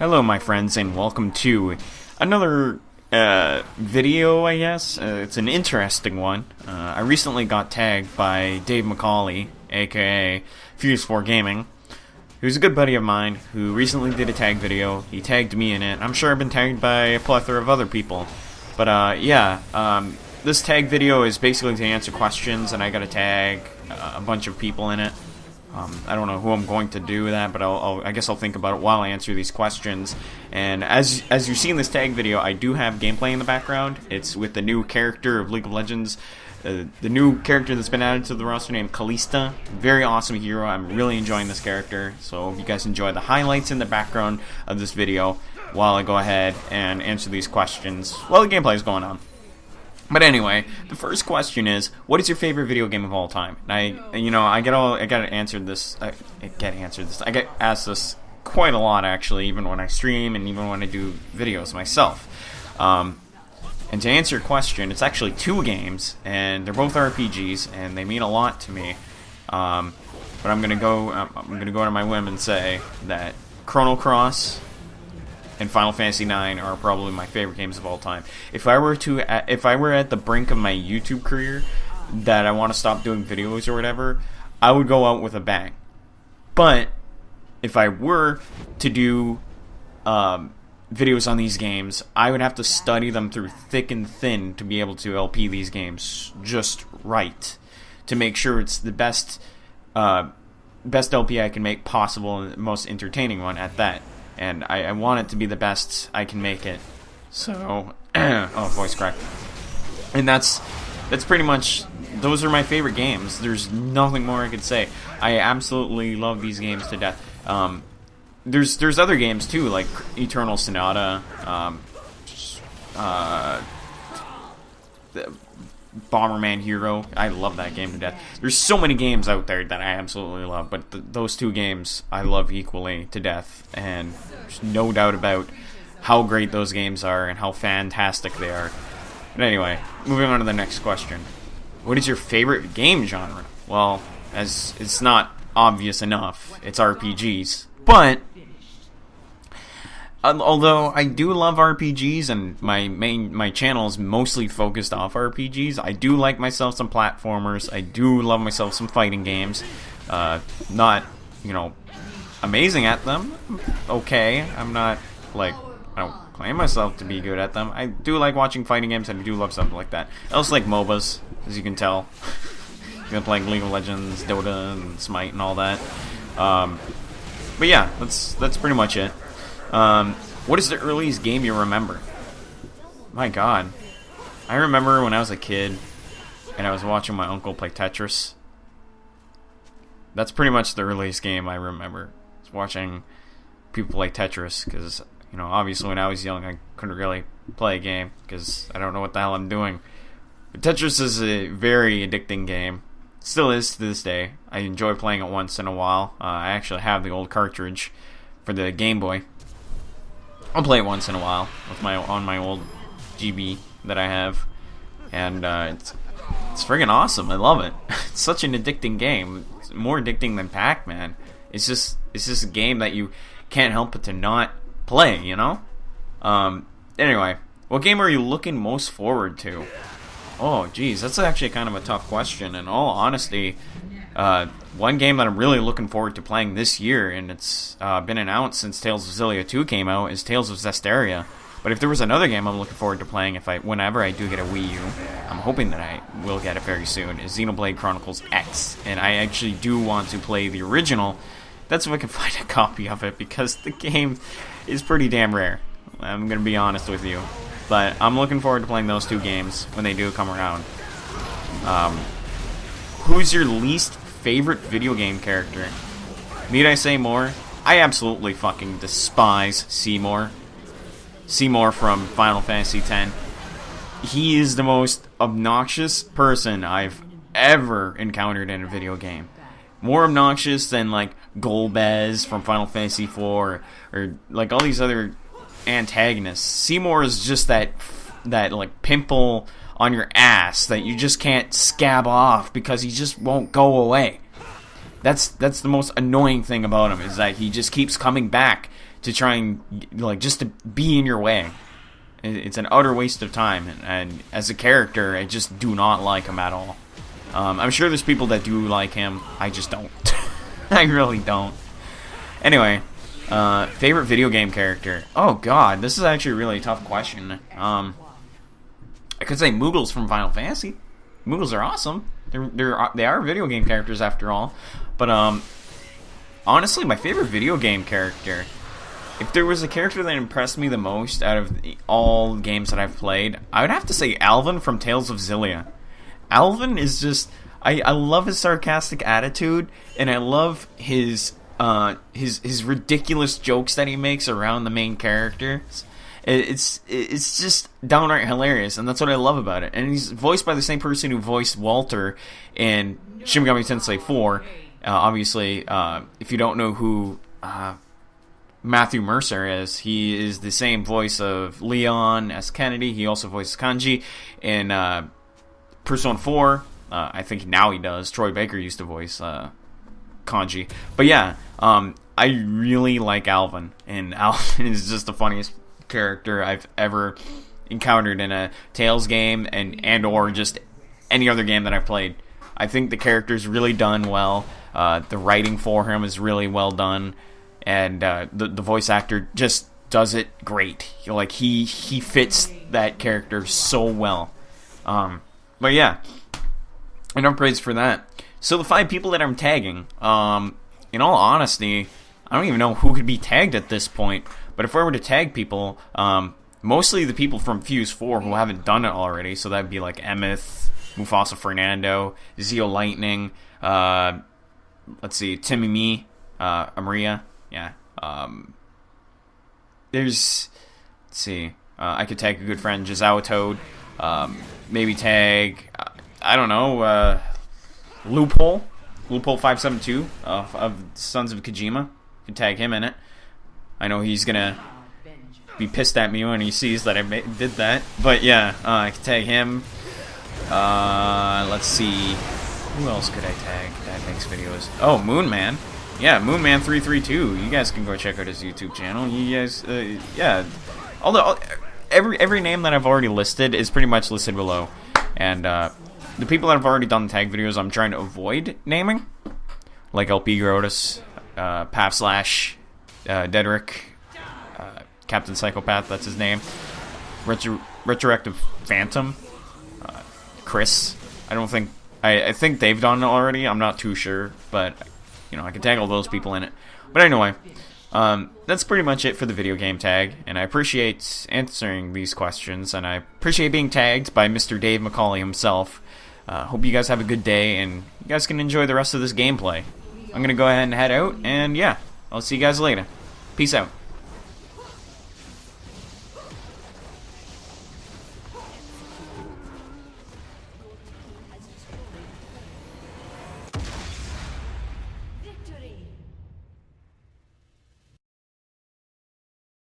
Hello, my friends, and welcome to another video, I guess. It's an interesting one. I recently got tagged by Dave McCauley, aka Fuse4 Gaming, who's a good buddy of mine, who recently did a tag video. He tagged me in it. I'm sure I've been tagged by a plethora of other people. But, this tag video is basically to answer questions, and I gotta tag a bunch of people in it. I don't know who I'm going to do that, but I guess I'll think about it while I answer these questions. And as you see in this tag video, I do have gameplay in the background. It's with the new character of League of Legends, the new character that's been added to the roster named Kalista. Very awesome hero. I'm really enjoying this character. So if you guys enjoy the highlights in the background of this video while I go ahead and answer these questions while the gameplay is going on. But anyway, the first question is, what is your favorite video game of all time? And I get asked this quite a lot, actually, even when I stream and even when I do videos myself. And to answer your question, it's actually two games, and they're both RPGs, and they mean a lot to me. But I'm gonna go on my whim and say that Chrono Cross and Final Fantasy IX are probably my favorite games of all time. If I were at the brink of my YouTube career, that I want to stop doing videos or whatever, I would go out with a bang. But if I were to do videos on these games, I would have to study them through thick and thin to be able to LP these games just right, to make sure it's the best LP I can make possible and the most entertaining one at that. And I want it to be the best I can make it. So, oh, voice crack. And that's pretty much, those are my favorite games. There's nothing more I could say. I absolutely love these games to death. There's other games too, like Eternal Sonata, Bomberman Hero. I love that game to death. There's so many games out there that I absolutely love, but those two games I love equally to death, and there's no doubt about how great those games are and how fantastic they are. But anyway, moving on to the next question. What is your favorite game genre? Well, as it's not obvious enough, it's RPGs. But although I do love RPGs and my channel is mostly focused off RPGs, I do like myself some platformers. I do love myself some fighting games. Not, amazing at them. Okay, I'm not I don't claim myself to be good at them. I do like watching fighting games and I do love something like that. I also like MOBAs, as you can tell. I've been playing League of Legends, Dota, and Smite and all that. But yeah, that's pretty much it. What is the earliest game you remember? My God. I remember when I was a kid and I was watching my uncle play Tetris. That's pretty much the earliest game I remember. I was watching people play Tetris because, obviously when I was young I couldn't really play a game because I don't know what the hell I'm doing. But Tetris is a very addicting game. It still is to this day. I enjoy playing it once in a while. I actually have the old cartridge for the Game Boy. I'll play it once in a while with on my old GB that I have, and it's friggin' awesome. I love it. It's such an addicting game. It's more addicting than Pac-Man. It's just a game that you can't help but to not play. Anyway, what game are you looking most forward to? Oh, geez, that's actually kind of a tough question. In all honesty, one game that I'm really looking forward to playing this year, and it's been announced since Tales of Xillia 2 came out, is Tales of Zestiria. But if there was another game I'm looking forward to playing whenever I do get a Wii U, I'm hoping that I will get it very soon, is Xenoblade Chronicles X. And I actually do want to play the original. That's if I can find a copy of it, because the game is pretty damn rare. I'm going to be honest with you. But I'm looking forward to playing those two games when they do come around. Who's your least favorite video game character? Need I say more? I absolutely fucking despise Seymour. Seymour from Final Fantasy X. He is the most obnoxious person I've ever encountered in a video game. More obnoxious than like Golbez from Final Fantasy IV or like all these other antagonists. Seymour is just that like pimple on your ass that you just can't scab off because he just won't go away. That's the most annoying thing about him, is that he just keeps coming back to try and like just to be in your way. It's an utter waste of time, and as a character, I just do not like him at all. I'm sure there's people that do like him. I just don't. I really don't. Anyway, favorite video game character. Oh god, this is actually a really tough question. I could say Moogles from Final Fantasy. Moogles are awesome. They are video game characters after all. But honestly, my favorite video game character, if there was a character that impressed me the most out of all games that I've played, I would have to say Alvin from Tales of Xillia. Alvin is just... I love his sarcastic attitude, and I love his ridiculous jokes that he makes around the main characters. It's just downright hilarious, and that's what I love about it. And he's voiced by the same person who voiced Walter in Shin Megami Tensei 4. Obviously, if you don't know who Matthew Mercer is, he is the same voice of Leon S. Kennedy. He also voices Kanji in Persona 4. I think now he does. Troy Baker used to voice Kanji. But yeah, I really like Alvin, and Alvin is just the funniest character I've ever encountered in a Tales game and or just any other game that I've played. I think the character's really done well. The writing for him is really well done, and the voice actor just does it great. Like he fits that character so well. But yeah, enough praise for that. So the 5 people that I'm tagging, in all honesty, I don't even know who could be tagged at this point. But if I were to tag people, mostly the people from Fuse 4 who haven't done it already, so that'd be like Emeth, Mufasa Fernando, Zeo Lightning, let's see, Timmy Me, Amaria, yeah. Let's see, I could tag a good friend, Jazao Toad, maybe tag, I don't know, Loophole 572 of Sons of Kojima, could tag him in it. I know he's gonna be pissed at me when he sees that I did that. But yeah, I can tag him. Let's see. Who else could I tag that makes videos? Oh, Moonman. Yeah, Moonman332. You guys can go check out his YouTube channel. You guys, yeah. Every name that I've already listed is pretty much listed below. And the people that have already done the tag videos, I'm trying to avoid naming. Like LP Grotus, Pav Slash, Dedrick, Captain Psychopath, that's his name. Retroactive Phantom, Chris. I think they've done it already. I'm not too sure, but you know I can tag all those people in it. But anyway, that's pretty much it for the video game tag, and I appreciate answering these questions, and I appreciate being tagged by Mr. Dave McCauley himself. Hope you guys have a good day, and you guys can enjoy the rest of this gameplay. I'm gonna go ahead and head out, and yeah, I'll see you guys later. Peace out.